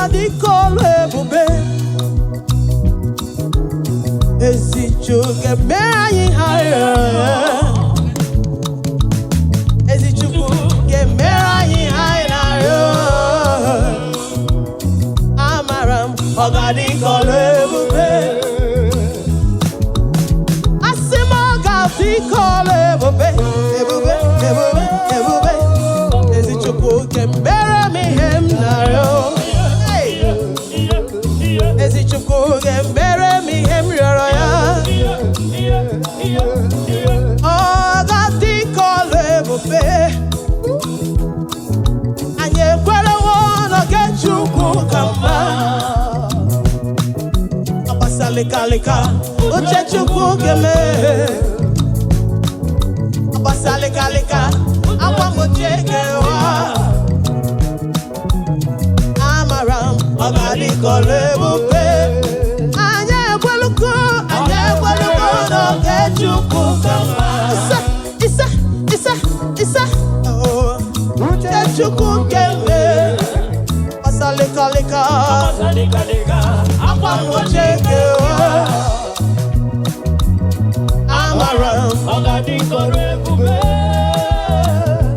Ogadiko OLUEBUBE Ezichuke merayi higher Ezichuke merayi higher Amaram Ogadiko OLUEBUBE Asimo Ogadiko OLUEBUBE Ebube Ezichuke merayi higher Ezichuke merayi higher Ogadiko OLUEBUBE Anye kwere wono Chukwu kamba Abasalika Uche Chukwu keme Abasalika Akwa moche kewa Amaram Ogadiko OLUEBUBE Anye kweluko no Chukwu kamba Isa Uche Chukwu keme Abasalika Akwa moche kewa Amaram Ogadiko OLUEBUBE.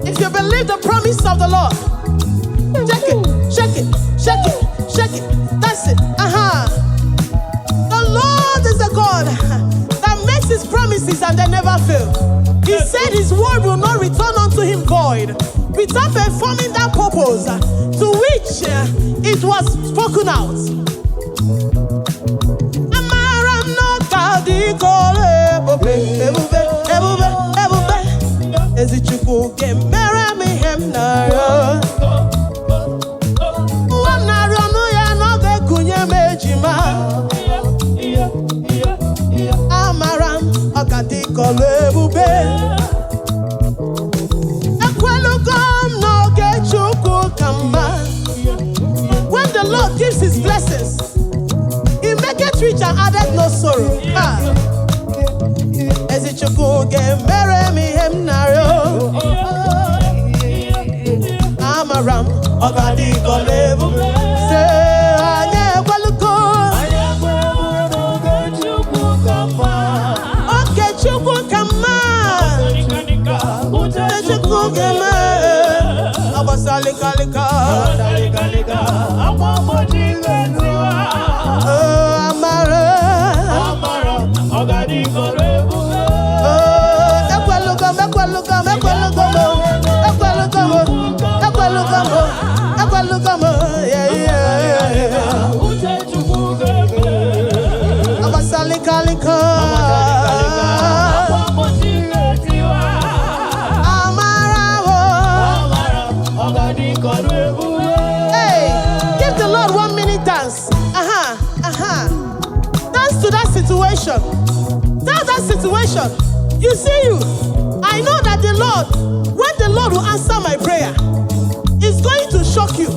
If you believe the promise of the Lord, shake it. That's it. The Lord is a God that makes his promises and they never fail. He said his word will not return unto him void, without performing that purpose to which it was spoken out. Amaram Ogadiko OLUEBUBE. Ezichuke merayi higher Amaram Ogadiko OLUEBUBE Ekwelugom n'oge Chukwu kamba. When the Lord gives his blessings, he maketh rich and addeth no sorrow. Ezichuke merayi higher Amaram Ogadiko OLUEBUBE. Abasalika Akwa moche kewa Amaram Ogadiko OLUEBUBE. Ekwelugamo Uche Chukwu keme Abasalika Akwa moche kewa Amaram Ogadiko OLUEBUBE. Hey, give the Lord 1 minute dance. Dance to that situation. Tell that situation. You see you. I know that the Lord, when the Lord will answer my prayer, is going to shock you.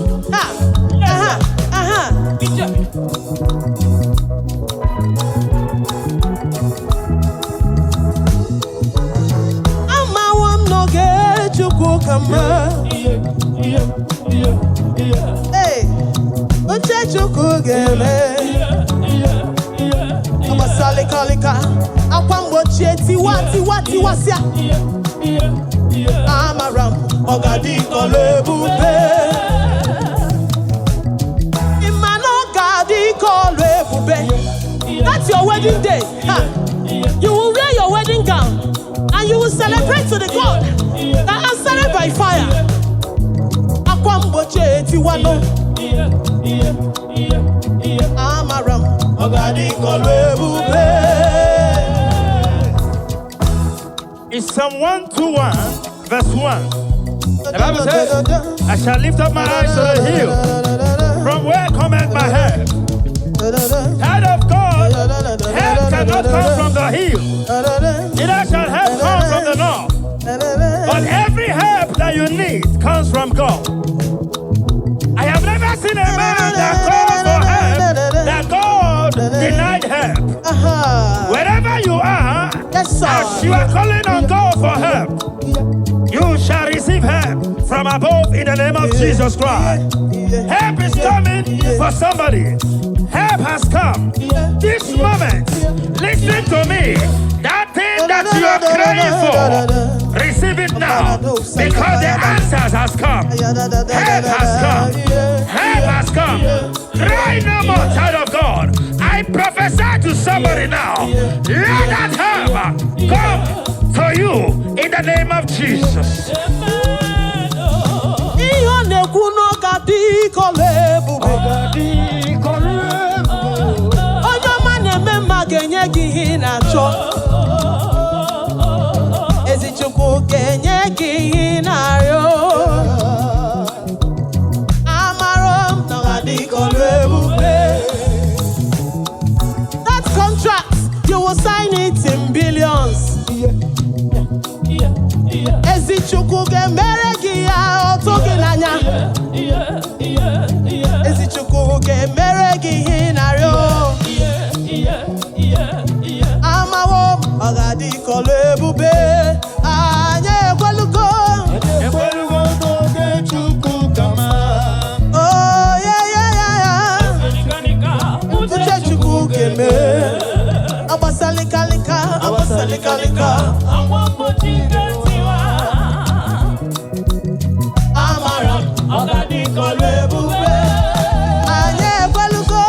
Amawam n'oge Chukwu kamba. Hey, Uche Chukwu keme. Abasalika Akwa moche tiwa. Amaram Ogadiko OLUEBUBE. Imano Ogadiko OLUEBUBE. That's your wedding day. You will wear your wedding gown and you will celebrate to the God that answered by fire. Akwa moche tiwa no. Amaram Ogadiko OLUEBUBE. It's Psalm 121, verse 1. The Bible says, I shall lift up my eyes to the hill, from where cometh my help. Child of God, help cannot come from the hill, neither shall help come from the north. But every help that you need comes from God. I have never seen a man that called for help, that God denied help. Wherever you are, Yes, sir. as you are calling on God for help, you shall receive help. from above in the name of Jesus Christ. Help is coming for somebody. Help has come. This moment, listen to me. That thing that you are crying for, receive it now. Because the answers has come. Help has come. Help has come. Cry no more, child of God. I prophesy to somebody now. Let that help come for you in the name of Jesus. That contract, you will sign it in billions. Ezichukwu gemere gi ya otogi nanya. Ezichukwu gemere gi hinario. Amawo agadi OLUEBUBE. Anye ekwelugo. Ekwelugo toge chukwu kama. Oh yeah. Uche chukwu geme. Abasalika. OLUEBUBE. Anye ekwelugo.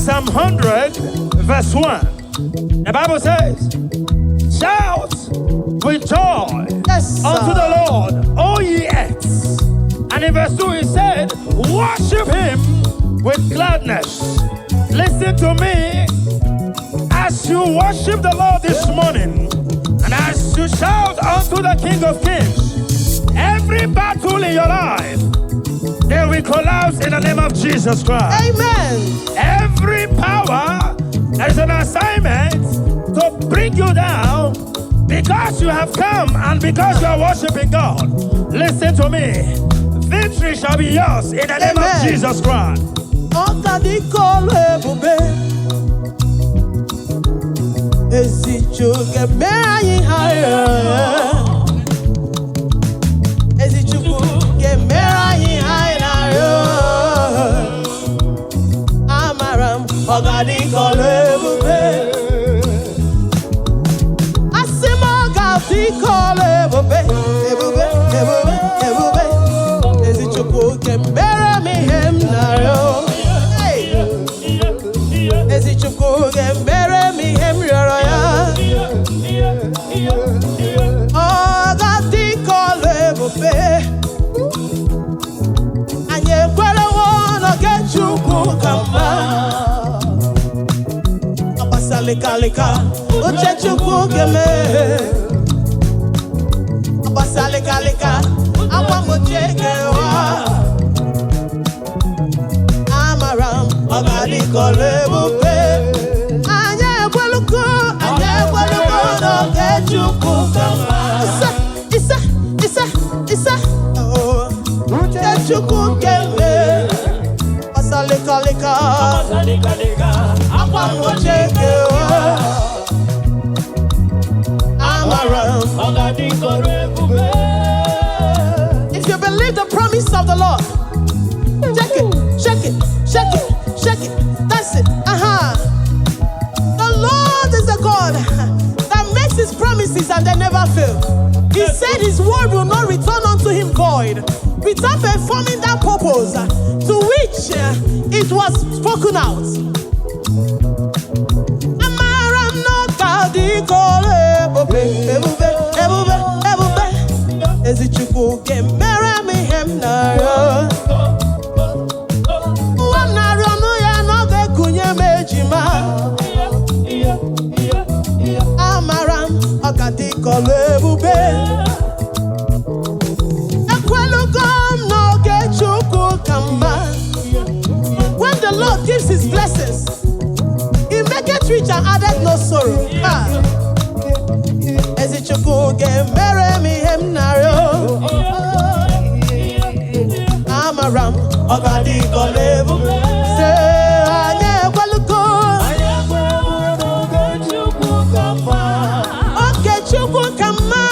Psalm 100, verse 1. The Bible says, shout with joy unto the Lord, O ye earths. And in verse 2 he said, worship him with gladness. Listen to me as you worship the Lord this morning, and as you shout unto the King of Kings, every battle in your life, they will collapse in the name of Jesus Christ. Amen. Every power that is an assignment to bring you down because you have come and because you are worshiping God, listen to me. Victory shall be yours in the name of Jesus Christ. Kalika, Uchechuku Game, Abasale Kalika, Awamochekewa, Amaram, Ogadi OLUEBUBE, Anya Waluko, no Kechuku Kama, Isa, Uchechuku Game, Abasale Kalika, if you believe the promise of the Lord, check it, shake it, shake it, shake it. That's it. The Lord is a God that makes his promises and they never fail. He said his word will not return unto him void, without performing that purpose to which it was spoken out. When the Lord gives his blessings, he maketh rich and addeth no sorrow. Amaram, Ogadi OLUEBUBE. Say, Anye Waluko, Okay, Chuku Kama,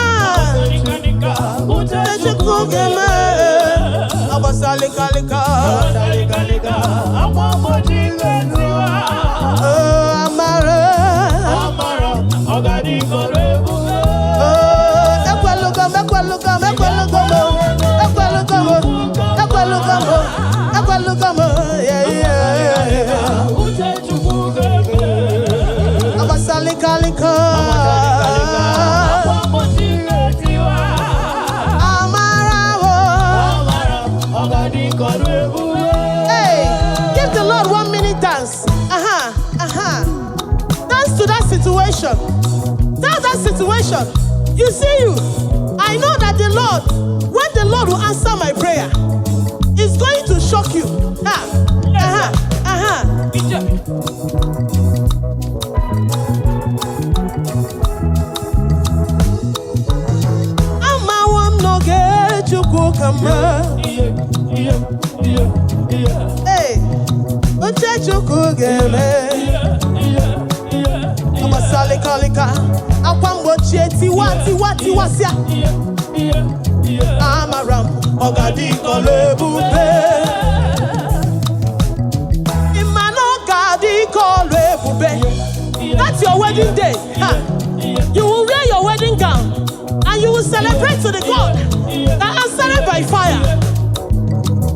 Chuku Kama, Abasali Kalika, Amaram, Ogadi OLUEBUBE. Hey, give the Lord 1 minute dance. Dance to that situation. Tell that situation. You see you. I know that the Lord, when the Lord will answer my prayer, is going to shock you. Hey, Uchechuku Game, Abasale Kalika, Akwamboche Tiwasia, Amaram, Ogadi OLUEBUBE, Imano Ogadi OLUEBUBE. That's your wedding day. You will wear your wedding gown and you will celebrate to the God that answered by fire.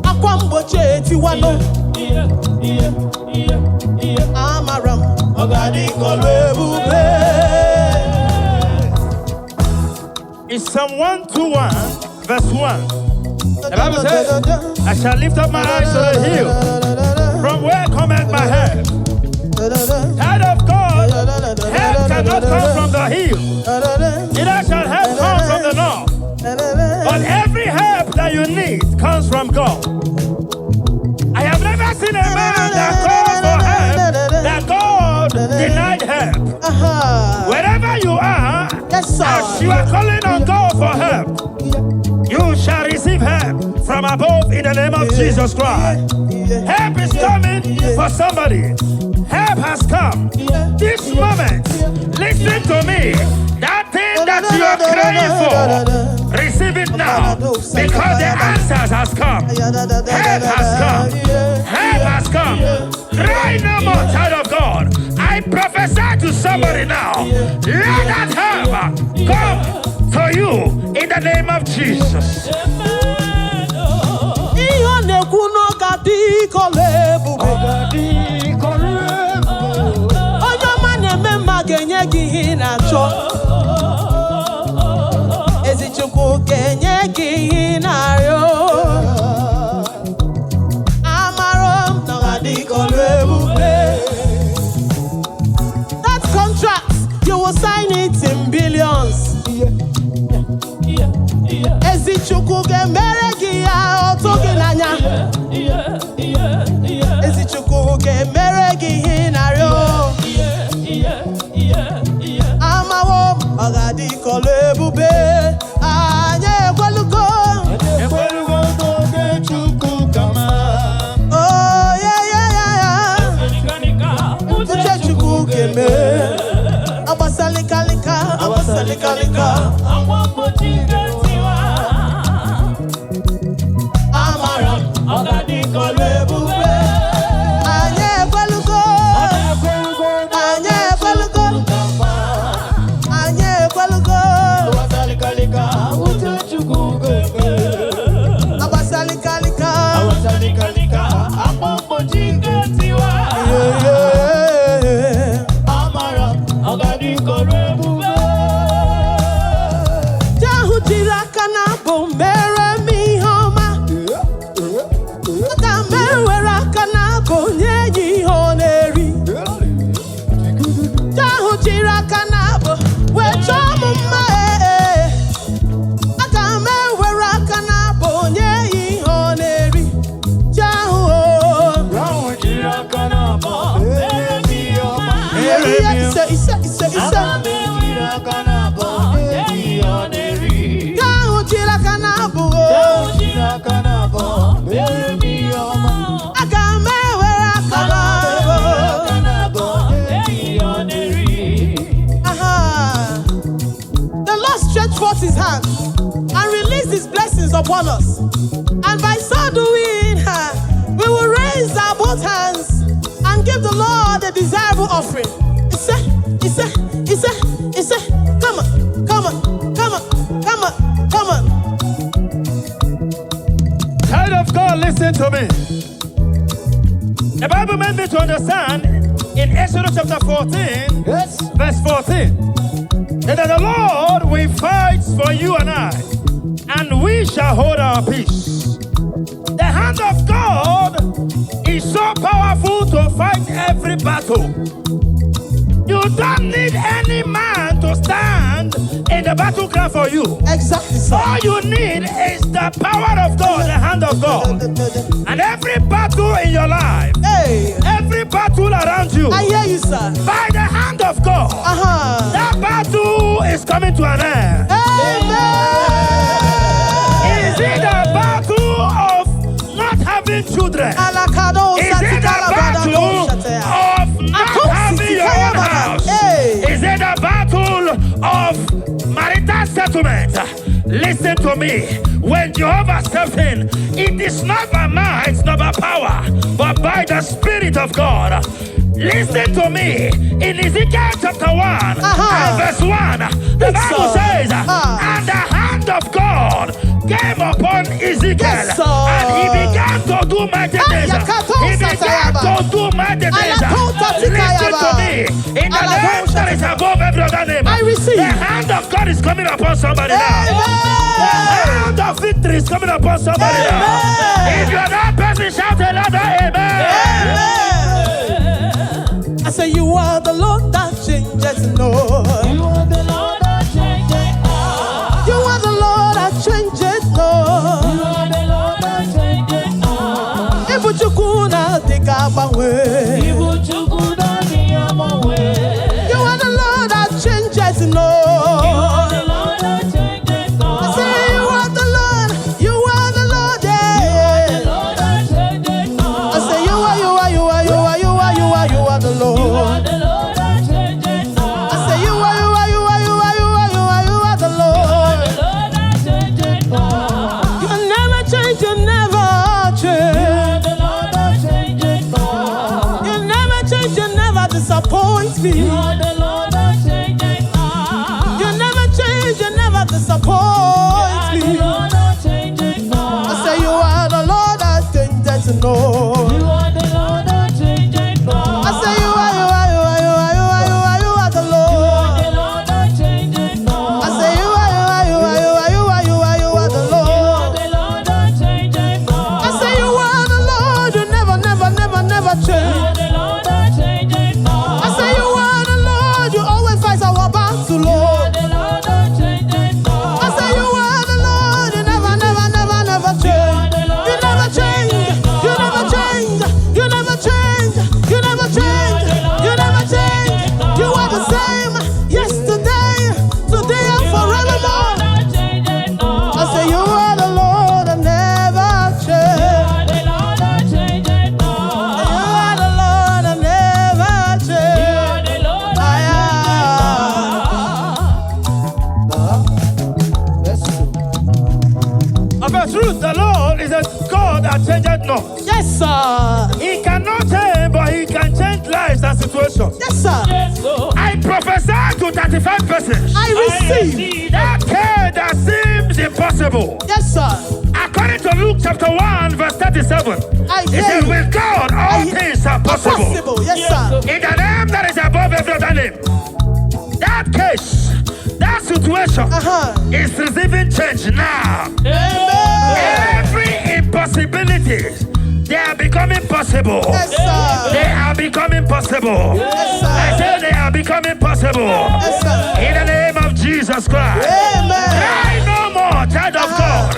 Akwamboche Tiwano, Amaram. OLUEBUBE. In Psalm 121, verse 1, the Bible says, I shall lift up my eyes to the hill, from where cometh my help. Child of God, help cannot come from the hill, neither shall help come from the north. But every help that you need comes from God. I have never seen a man that called for help, that God denied help. Wherever you are, as you are calling on God for help, you shall receive help from above in the name of Jesus Christ. Help is coming for somebody. Help has come. This moment, listen to me. That thing that you are praying for, receive it now, because the answers has come. Help has come. Help has come. Cry no more, child of God. I prophesy to somebody now. Let that help come to you in the name of Jesus. That contract, you will sign it in billions. Ezichukwu ga-emere ya otoginanya. Ezichukwu ga-emere gị narịọ. Amawo ọgadị OLUEBUBE. Anyị ekwelugo. n'oge Chukwu kama. Oh yeah. Uche Chukwu ga-eme. Agbasalikalika. OLUEBUBE. Anyị ekwelugo. Agbasalikalika. Jahu jiri aka na bụ mere m ihe ọma. Aga m ewere aka na bụ nye ya ihe ọ na-eri. Jahu jiri aka na bụ wee chọọ m mma. Aga m ewere aka na bụ nye ya ihe ọ na-eri. Jahu ise. Jahu jiri aka na bụ aga m ewere aka na bụ. The Lord stretched forth his hand and released his blessings upon us. And by so doing, we will raise our both hands and give the Lord a desirable offering. He said, come on. Child of God, listen to me. The Bible made me to understand in Exodus chapter 14, verse 14, that the Lord will fight for you and I, and we shall hold our peace. The hand of God is so powerful to fight every battle. You don't need any man to stand in the battleground for you. Exactly, sir. All you need is the power of God, the hand of God. And every battle in your life, every battle around you, I hear you, sir. by the hand of God, that battle is coming to an end. Is it a battle of not having children? Is it a battle of not having your own house? Is it a battle of marital settlement? Listen to me. When Jehovah steps in, it is not by might, not by power, but by the Spirit of God. Listen to me. In Ezekiel chapter 1 and verse 1, the Bible says, and the hand of God came came upon Ezekiel. Yes, sir. And he began to do mighty things. He began to do mighty things. Listen to me. In the name that is above every other name. I receive. The hand of God is coming upon somebody now. The hand of victory is coming upon somebody now. If you're that person, shout a louder amen. I say you are the Lord that changes, Lord. You are the Lord that changes all. You are the Lord that changes, Lord. You are the Lord that changes all. Ebuchukuna dikabawe. Ibuchukuna dikabawe. You are the Lord that changes, You Lord. are the Lord that changes all. I say you are the Lord, yeah. You are the Lord that changes all. I say you are the Lord. You are the Lord that changes all. I say you are the Lord. The Lord that changes all. You never change, you never change. The Lord that changes all. You never change, you never disappoint me. You are the Lord that changes all. You never change, you never disappoint The me. Lord that changes all. I say you are the Lord that changes, Lord. You are the Lord that changes all. I say you are the Lord. The Lord that changes all. I say you are the Lord. The Lord that changes all. I say you are the Lord. You never change. The Lord that changes all. I say you are the Lord. You always fight our battle, Lord. The Lord that changes all. I say you are the Lord. You never change. You never change. You never change. You never change. You never change. You never change. You are the same yesterday, today, and forevermore. I say you are the Lord and never change. The Lord that changes all. You are the Lord and never change. The Lord I Of a truth, the Lord is a God that changeth not. Yes, sir. He cannot change, but he can change lives and situations. Yes, sir. I prophesy to 35 persons. I receive. That case that seems impossible. Yes, sir. According to Luke chapter 1, verse 37, I it hear says, you. with God, all things are possible. Possible. Yes, sir. In the name that is above every other name. That case, that situation is receiving change now. Every impossibility, they are becoming possible. Yes, sir. They are becoming possible. Yes, I sir. say they are becoming possible. Yes, sir. In the name of Jesus Christ. Amen. Cry no more, child of God.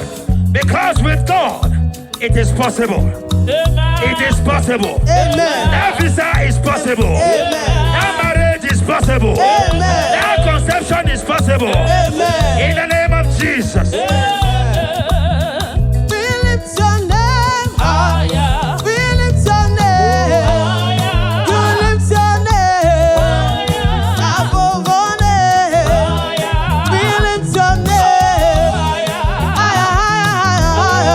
Because with God, it is possible. It is possible. Amen. That visa is possible. Amen. That marriage is possible. Amen. That conception is possible. Amen. In the name of Jesus. We lift your name. We lift your name. You lift your name. Above all name. We lift your name. Higher, higher, higher,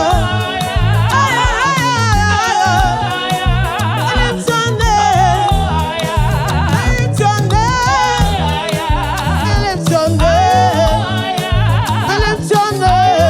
higher. We lift your name. We lift your name. We lift your name. We lift your name.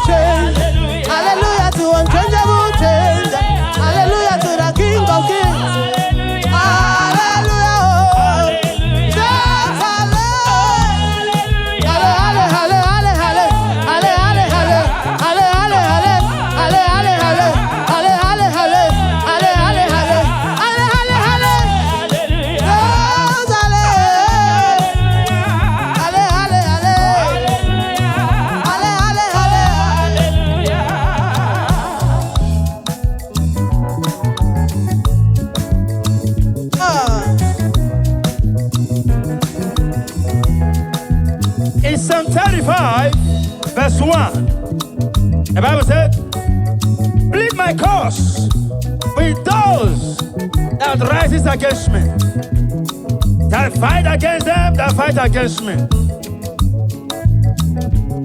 change. Hallelujah to unchangeable change. Hallelujah to the King of Kings. Hallelujah. Shout hallelujah. In Psalm 35, verse 1, the Bible said, plead my cause with those that rises against me. That fight against them, that fight against me.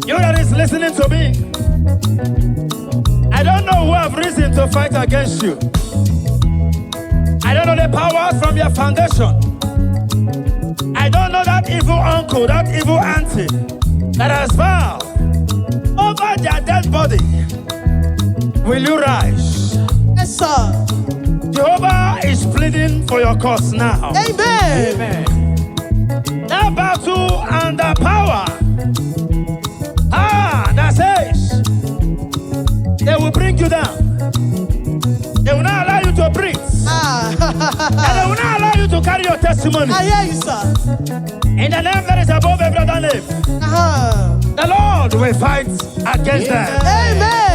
You that is listening to me, I don't know who have reason to fight against you. I don't know the powers from your foundation. I don't know that evil uncle, that evil auntie that has vowed over their dead body. Will you rise? Yes, sir. Jehovah is pleading for your cause now. Amen. Amen. That battle and the power that says they will bring you down. They will not allow you to breathe. And they will not allow you to carry your testimony. I hear you, sir. In the name that is above every other name, the Lord will fight against them. Amen.